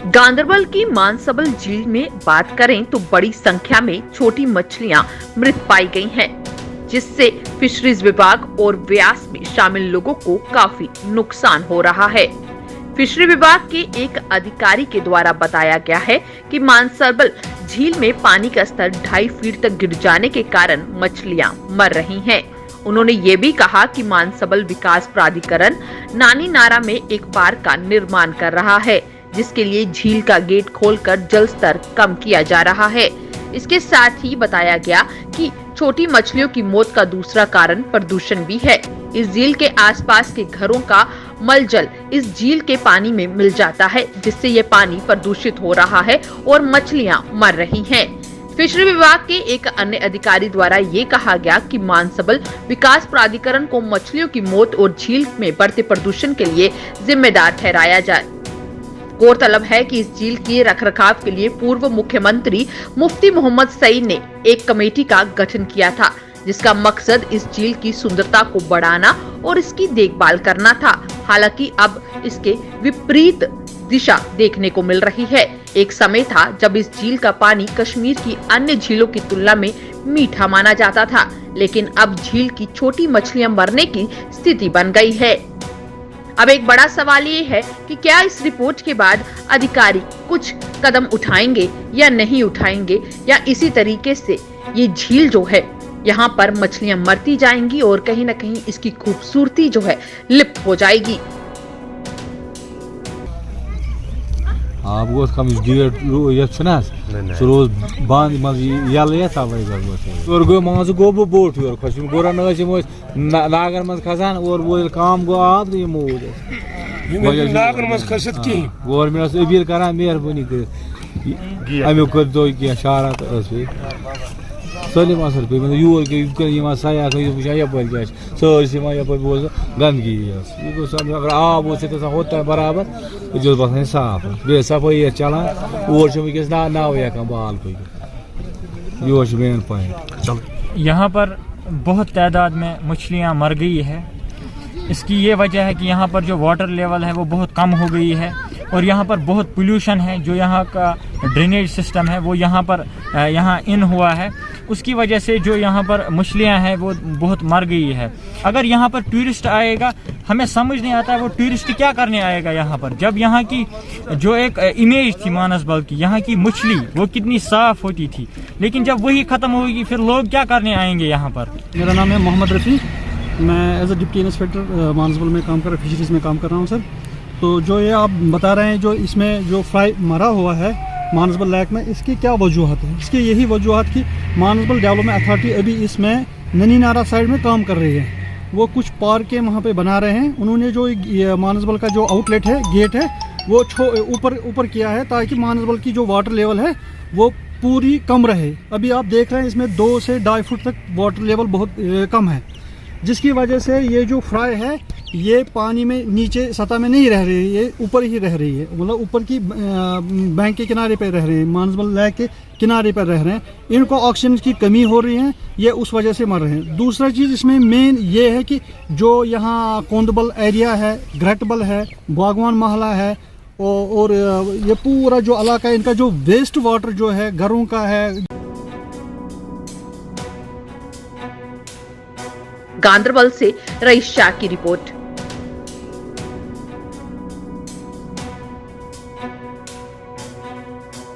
गांदरबल की मानसबल झील में बात करें तो बड़ी संख्या में छोटी मछलियां मृत पाई गई हैं, जिससे फिशरीज विभाग और व्यास में शामिल लोगों को काफी नुकसान हो रहा है। फिशरी विभाग के एक अधिकारी के द्वारा बताया गया है कि मानसबल झील में पानी का स्तर 2.5 फीट तक गिर जाने के कारण मछलियां मर रही हैं। उन्होंने ये भी कहा कि मानसबल विकास प्राधिकरण नानी नारा में एक पार्क का निर्माण कर रहा है, जिसके लिए झील का गेट खोलकर जल स्तर कम किया जा रहा है। इसके साथ ही बताया गया कि छोटी मछलियों की मौत का दूसरा कारण प्रदूषण भी है। इस झील के आसपास के घरों का मलजल इस झील के पानी में मिल जाता है, जिससे ये पानी प्रदूषित हो रहा है और मछलियां मर रही हैं। फिशरी विभाग के एक अन्य अधिकारी द्वारा ये कहा गया कि मानसबल विकास प्राधिकरण को मछलियों की मौत और झील में बढ़ते प्रदूषण के लिए जिम्मेदार ठहराया जाए। गौरतलब है कि इस झील के रखरखाव के लिए पूर्व मुख्यमंत्री मुफ्ती मोहम्मद सईद ने एक कमेटी का गठन किया था, जिसका मकसद इस झील की सुंदरता को बढ़ाना और इसकी देखभाल करना था। हालांकि अब इसके विपरीत दिशा देखने को मिल रही है। एक समय था जब इस झील का पानी कश्मीर की अन्य झीलों की तुलना में मीठा माना जाता था, लेकिन अब झील की छोटी मछलियां मरने की स्थिति बन गई है। अब एक बड़ा सवाल ये है कि क्या इस रिपोर्ट के बाद अधिकारी कुछ कदम उठाएंगे या नहीं उठाएंगे, या इसी तरीके से ये झील जो है यहाँ पर मछलियां मरती जाएंगी और कहीं न कहीं इसकी खूबसूरती जो है लिप्त हो जाएगी। आप कम गेट सह रोज बंद मज यल और गो मान गो बह बोट योर खुश गोरन नागर मज खसान और वो काम गो आब तो मूद गवर्नमेंट अपील कर मेहरबानी कर अमुक कर दो क्या शारात सलिम असर पे यूर के सयाह यप क्या सरसी यप बोल गंदगी अगर आब होता है बराबर जो बसान साफ बे सफाई चलान और वस नाव हेकान बहाल पे योर मेन पॉइंट। यहाँ पर बहुत तादाद में मछलियाँ मर गई है। इसकी ये वजह है कि यहाँ पर जो वाटर लेवल है वो बहुत कम हो गई है और यहाँ पर बहुत पोल्यूशन है। जो यहाँ का ड्रेनेज सिस्टम है वो यहाँ इन हुआ है, उसकी वजह से जो यहाँ पर मछलियाँ हैं वो बहुत मर गई है। अगर यहाँ पर टूरिस्ट आएगा, हमें समझ नहीं आता है वो टूरिस्ट क्या करने आएगा यहाँ पर, जब यहाँ की जो एक इमेज थी मानसबल की, यहाँ की मछली वो कितनी साफ होती थी, लेकिन जब वही ख़त्म होगी फिर लोग क्या करने आएंगे यहाँ पर। मेरा नाम है मोहम्मद रफ़ी, मैं as a deputy inspector Manasbal में काम कर रहा हूँ, फिशरीज़ में काम कर रहा हूँ सर। तो जो ये आप बता रहे हैं जो इसमें जो फ्राई मरा हुआ है मानसबल लेक में, इसकी क्या वजूहत है? इसकी यही वजूहत कि मानसबल डेवलपमेंट अथॉरिटी अभी इसमें ननी नारा साइड में काम कर रही है। वो कुछ पार्क के वहाँ पे बना रहे हैं। उन्होंने जो मानसबल का जो आउटलेट है, गेट है, वो ऊपर किया है ताकि मानसबल की जो वाटर लेवल है वो पूरी कम रहे। अभी आप देख रहे हैं इसमें 2 से 2.5 फुट तक वाटर लेवल बहुत कम है, जिसकी वजह से ये जो फ्राई है ये पानी में नीचे सतह में नहीं रह रही है, ये ऊपर ही रह रही है, मतलब ऊपर की बैंक के किनारे पे रह रहे हैं, मानसबल लेक के किनारे पर रह रहे हैं। इनको ऑक्सीजन की कमी हो रही है, ये उस वजह से मर रहे हैं। दूसरा चीज़ इसमें मेन ये है कि जो यहाँ कोंदबल एरिया है, ग्रेटबल है, बागवान महला है और ये पूरा जो इलाका है, इनका जो वेस्ट वाटर जो है घरों का है। गांदरबल से रईस शाह की रिपोर्ट।